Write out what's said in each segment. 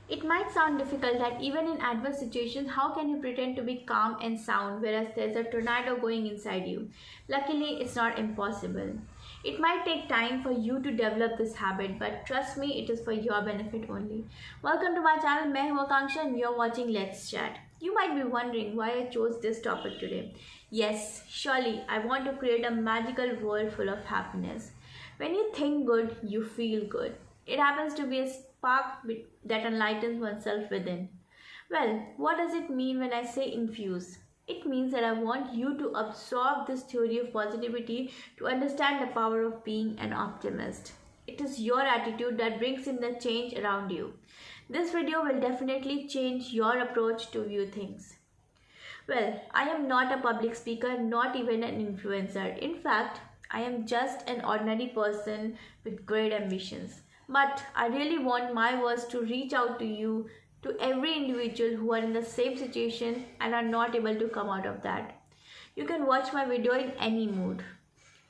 It might sound difficult that even in adverse situations, how can you pretend to be calm and sound whereas there's a tornado going inside you? Luckily, it's not impossible. It might take time for you to develop this habit, but trust me, it is for your benefit only. Welcome to my channel, मैं हूँ आकांक्षा and you're watching Let's Chat. You might be wondering why I chose this topic today. Yes, surely I want to create a magical world full of happiness. When you think good, you feel good. It happens to be a spark that enlightens oneself within. Well, what does it mean when I say infuse? It means that I want you to absorb this theory of positivity to understand the power of being an optimist. It is your attitude that brings in the change around you. This video will definitely change your approach to view things. Well, I am not a public speaker, not even an influencer. In fact, I am just an ordinary person with great ambitions. But I really want my words to reach out to you, to every individual who are in the same situation and are not able to come out of that. You can watch my video in any mood.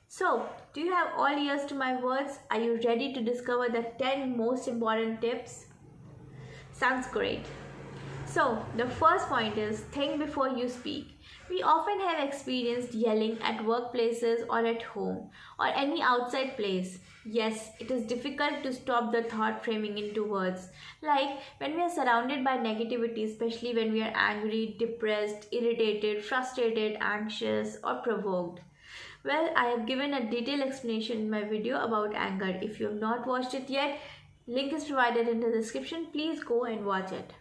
So, do you have all ears to my words? Are you ready to discover the 10 most important tips? Sounds great. So, the first point is think before you speak. We often have experienced yelling at workplaces or at home or any outside place. Yes, it is difficult to stop the thought framing into words. Like when we are surrounded by negativity, especially when we are angry, depressed, irritated, frustrated, anxious, or provoked. Well, I have given a detailed explanation in my video about anger. If you have not watched it yet, link is provided in the description. Please go and watch it.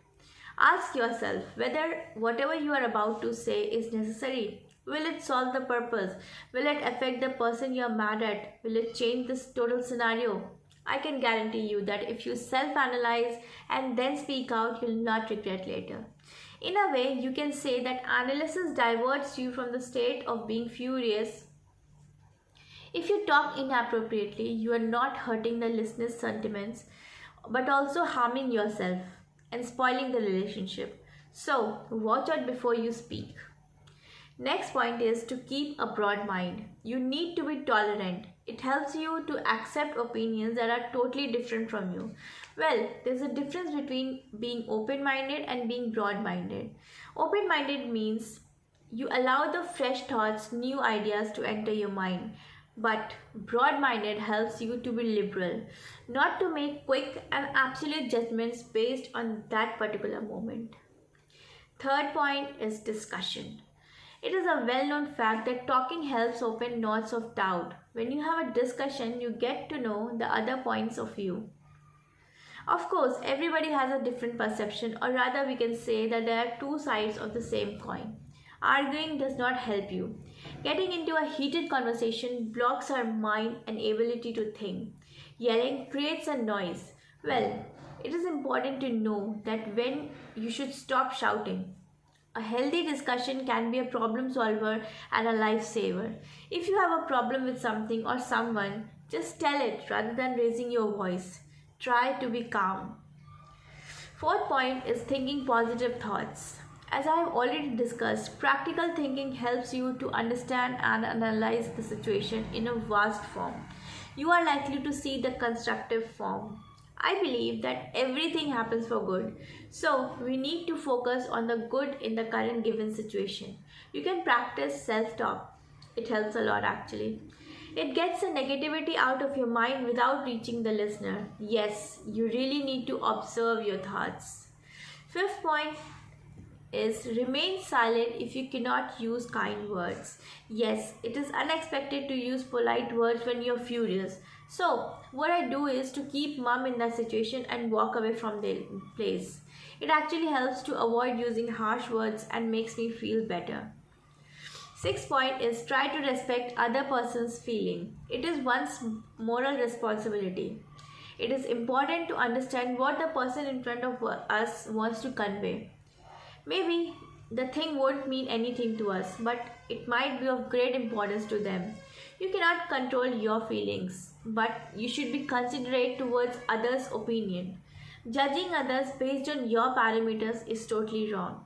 Ask yourself whether whatever you are about to say is necessary. Will it solve the purpose? Will it affect the person you are mad at? Will it change this total scenario? I can guarantee you that if you self-analyze and then speak out, you'll not regret later. In a way, you can say that analysis diverts you from the state of being furious. If you talk inappropriately, you are not hurting the listener's sentiments, but also harming yourself and spoiling the relationship. So, watch out before you speak. Next point is to keep a broad mind. You need to be tolerant. It helps you to accept opinions that are totally different from you. Well, there's a difference between being open-minded and being broad-minded. Open-minded means you allow the fresh thoughts, new ideas to enter your mind. But broad-minded helps you to be liberal, not to make quick and absolute judgments based on that particular moment. Third point is discussion. It is a well-known fact that talking helps open knots of doubt. When you have a discussion, you get to know the other points of view. Of course, everybody has a different perception, or rather we can say that there are two sides of the same coin. Arguing does not help you. Getting into a heated conversation blocks our mind and ability to think. Yelling creates a noise. Well, it is important to know that when you should stop shouting. A healthy discussion can be a problem solver and a lifesaver. If you have a problem with something or someone, just tell it rather than raising your voice. Try to be calm. Fourth point is thinking positive thoughts. As I have already discussed, practical thinking helps you to understand and analyze the situation in a vast form. You are likely to see the constructive form. I believe that everything happens for good, so we need to focus on the good in the current given situation. You can practice self-talk. It helps a lot actually. It gets the negativity out of your mind without reaching the listener. Yes, you really need to observe your thoughts. Fifth point is remain silent if you cannot use kind words. Yes, it is unexpected to use polite words when you're furious. So, what I do is to keep mum in that situation and walk away from the place. It actually helps to avoid using harsh words and makes me feel better. Sixth point is try to respect other person's feeling. It is one's moral responsibility. It is important to understand what the person in front of us wants to convey. Maybe the thing won't mean anything to us, but it might be of great importance to them. You cannot control your feelings, but you should be considerate towards others' opinion. Judging others based on your parameters is totally wrong.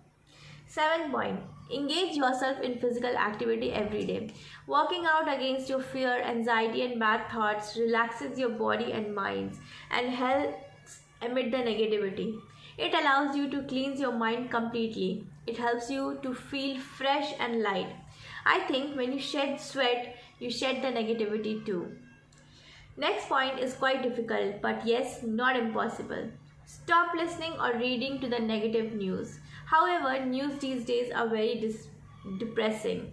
Seventh point, engage yourself in physical activity every day. Working out against your fear, anxiety, and bad thoughts relaxes your body and minds and helps amid the negativity. It allows you to cleanse your mind completely. It helps you to feel fresh and light. I think when you shed sweat, you shed the negativity too. Next point is quite difficult, but yes, not impossible. Stop listening or reading to the negative news. However, news these days are very depressing,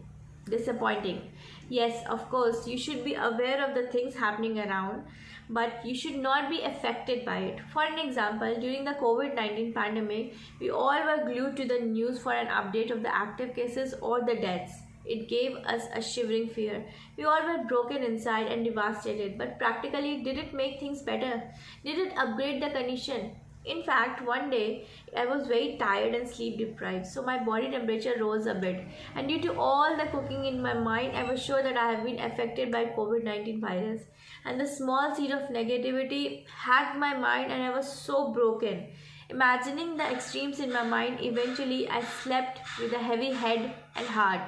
disappointing. Yes, of course, you should be aware of the things happening around, but you should not be affected by it. For an example, during the COVID-19 pandemic, we all were glued to the news for an update of the active cases or the deaths. It gave us a shivering fear. We all were broken inside and devastated, but practically, did it make things better? Did it upgrade the condition? In fact, one day I was very tired and sleep deprived, so my body temperature rose a bit. And due to all the cooking in my mind, I was sure that I have been affected by COVID-19 virus. And the small seed of negativity hacked my mind, and I was so broken. Imagining the extremes in my mind, eventually I slept with a heavy head and heart.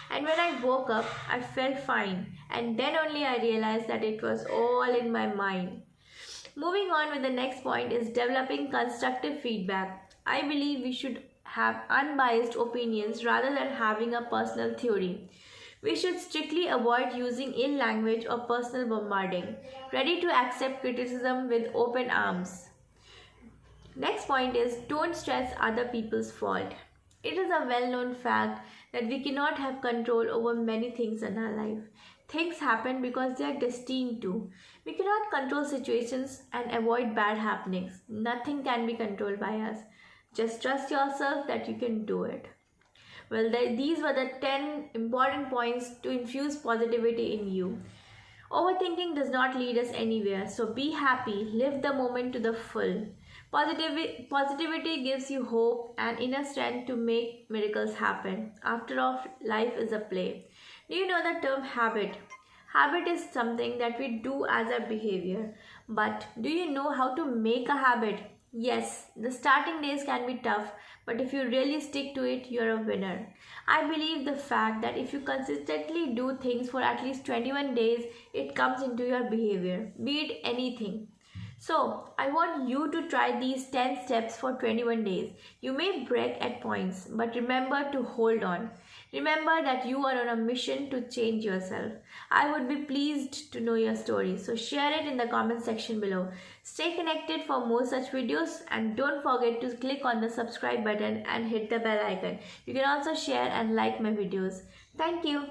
And when I woke up, I felt fine. And then only I realized that it was all in my mind. Moving on with the next point is developing constructive feedback. I believe we should have unbiased opinions rather than having a personal theory. We should strictly avoid using ill language or personal bombarding, ready to accept criticism with open arms. Next point is don't stress other people's fault. It is a well-known fact that we cannot have control over many things in our life. Things happen because they are destined to. We cannot control situations and avoid bad happenings. Nothing can be controlled by us. Just trust yourself that you can do it. Well, these were the 10 important points to infuse positivity in you. Overthinking does not lead us anywhere, so be happy, live the moment to the full. Positivity gives you hope and inner strength to make miracles happen. After all, life is a play. Do you know the term habit? Habit is something that we do as a behavior. But do you know how to make a habit? Yes, the starting days can be tough, but if you really stick to it, you're a winner. I believe the fact that if you consistently do things for at least 21 days, it comes into your behavior, be it anything. So, I want you to try these 10 steps for 21 days. You may break at points, but remember to hold on. Remember that you are on a mission to change yourself. I would be pleased to know your story, so share it in the comment section below. Stay connected for more such videos and don't forget to click on the subscribe button and hit the bell icon. You can also share and like my videos. Thank you.